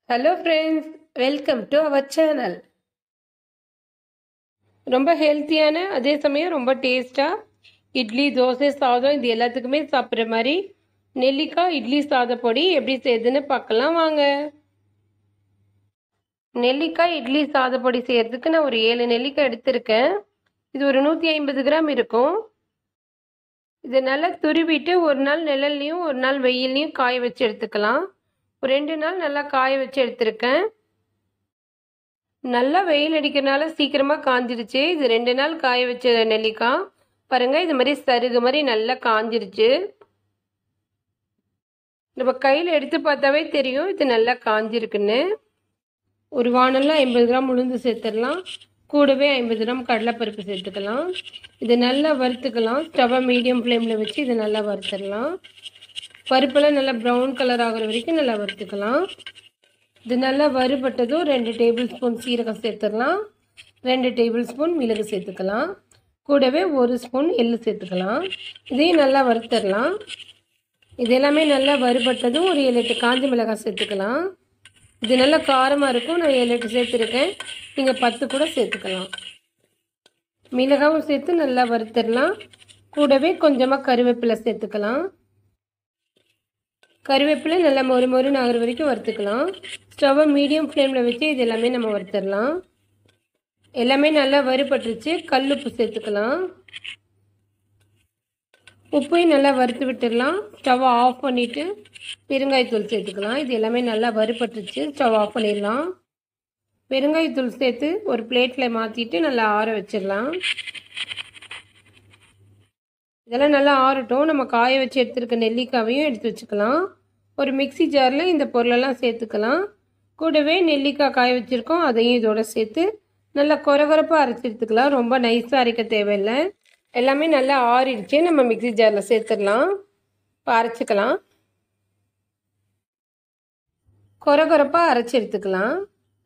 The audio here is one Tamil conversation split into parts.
Hello friends, welcome to our channel. ரொம்ப ஹெல்த்தியான அதே சமயம் ரொம்ப டேஸ்டா இட்லி தோசை சாதம் இது எல்லாத்துக்குமே சாப்பிட்ற மாதிரி நெல்லிக்காய் இட்லி சாத பொடி எப்படி செய்யுதுன்னு பார்க்கலாம் வாங்க. நெல்லிக்காய் இட்லி சாத பொடி செய்யறதுக்கு நான் ஒரு 7 நெல்லிக்காய் எடுத்திருக்கேன். இது ஒரு 150 கிராம் இருக்கும். இதை நல்லா துருவிட்டு ஒரு நாள் நிழல்லையும் ஒரு நாள் வெயில்லையும் காய வச்சு எடுத்துக்கலாம். ஒரு 2 நாள் நல்லா காய வச்சு எடுத்திருக்கேன். நல்லா வெயில் அடிக்கிறனால சீக்கிரமாக காஞ்சிருச்சு. இது 2 நாள் காய வச்ச நெல்லிக்காய் பாருங்க, இது மாதிரி சருகு மாதிரி நல்லா காஞ்சிருச்சு. நம்ம கையில் எடுத்து பார்த்தாவே தெரியும் இது நல்லா காஞ்சிருக்குன்னு. ஒரு வானல்ல 50 கிராம் உளுந்து சேர்த்துடலாம். கூடவே 50 கிராம் கடலைப்பருப்பு சேர்த்துக்கலாம். இதை நல்லா வறுத்துக்கலாம். ஸ்டவ்வை மீடியம் ஃப்ளேமில் வச்சு இதை நல்லா வறுத்துடலாம். பருப்பெல்லாம் நல்லா ப்ரௌன் கலர் ஆகிற வரைக்கும் நல்லா வறுத்துக்கலாம். இது நல்லா வறுபட்டதும் 2 டேபிள் ஸ்பூன் சீரகம் சேர்த்துடலாம். 2 டேபிள் ஸ்பூன் மிளகு சேர்த்துக்கலாம். கூடவே 1 ஸ்பூன் எள்ளு சேர்த்துக்கலாம். இதையும் நல்லா வறுத்துடலாம். இது எல்லாமே நல்லா வறுபட்டதும் ஒரு 7-8 காஞ்ச மிளகாய் சேர்த்துக்கலாம். இது நல்லா காரமாக இருக்கும். நான் 7-8 சேர்த்துருக்கேன். நீங்கள் 10 கூட சேர்த்துக்கலாம். மிளகாவும் சேர்த்து நல்லா வறுத்துடலாம். கூடவே கொஞ்சமாக கருவேப்பிலை சேர்த்துக்கலாம். கருவேப்பிலை நல்லா மொறு ஆகிற வரைக்கும் வறுத்துக்கலாம். ஸ்டவ்வை மீடியம் ஃப்ளேமில் வச்சு இது எல்லாமே நம்ம வறுத்துடலாம். எல்லாமே நல்லா வறுபட்டுருச்சு. கல்லுப்பு சேர்த்துக்கலாம். உப்பையும் நல்லா வறுத்து விட்டுடலாம். ஸ்டவ்வை ஆஃப் பண்ணிவிட்டு பெருங்காயத்தூள் சேர்த்துக்கலாம். இது எல்லாமே நல்லா வறுபட்டுருச்சு. ஸ்டவ் ஆஃப் பண்ணிடலாம். பெருங்காயத்தூள் சேர்த்து ஒரு பிளேட்டில் மாற்றிட்டு நல்லா ஆற வச்சிடலாம். இதெல்லாம் நல்லா ஆறட்டும். நம்ம காய வச்சு எடுத்துருக்க நெல்லிக்காவையும் எடுத்து வச்சுக்கலாம். ஒரு மிக்சி ஜாரில் இந்த பொருளெல்லாம் சேர்த்துக்கலாம். கூடவே நெல்லிக்காய் காய வச்சுருக்கோம், அதையும் இதோட சேர்த்து நல்லா கொரகொரப்பாக அரைச்சி எடுத்துக்கலாம். ரொம்ப நைஸாக அரைக்க தேவையில்லை. எல்லாமே நல்லா ஆறிடுச்சு. நம்ம மிக்சி ஜாரில் சேர்த்துடலாம். இப்போ அரைச்சிக்கலாம். கொரகொரப்பாக அரைச்சி எடுத்துக்கலாம்.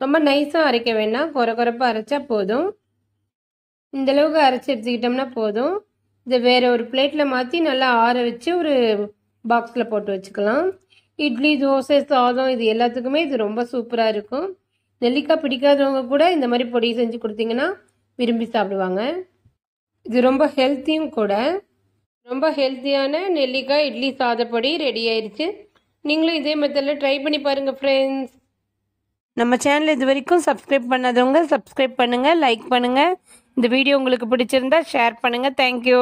ரொம்ப நைஸாக அரைக்க வேண்டாம், கொரகொரப்பாக அரைச்சா போதும். இந்தளவுக்கு அரைச்சி எடுத்துக்கிட்டோம்னா போதும். இதை வேறு ஒரு பிளேட்டில் மாற்றி நல்லா ஆற வச்சு ஒரு பாக்ஸில் போட்டு வச்சுக்கலாம். இட்லி தோசை சாதம் இது எல்லாத்துக்குமே இது ரொம்ப சூப்பராக இருக்கும். நெல்லிக்காய் பிடிக்காதவங்க கூட இந்த மாதிரி பொடி செஞ்சு கொடுத்தீங்கன்னா விரும்பி சாப்பிடுவாங்க. இது ரொம்ப ஹெல்த்தியும் கூட. ரொம்ப ஹெல்த்தியான நெல்லிக்காய் இட்லி சாதப்பொடி ரெடி ஆயிடுச்சு. நீங்களும் இதே மெத்தடில் ட்ரை பண்ணி பாருங்கள் ஃப்ரெண்ட்ஸ். நம்ம சேனல் இது வரைக்கும் சப்ஸ்கிரைப் பண்ணாதவங்க சப்ஸ்கிரைப் பண்ணுங்கள், லைக் பண்ணுங்கள். இந்த வீடியோ உங்களுக்கு பிடிச்சிருந்தா ஷேர் பண்ணுங்கள். தேங்க்யூ.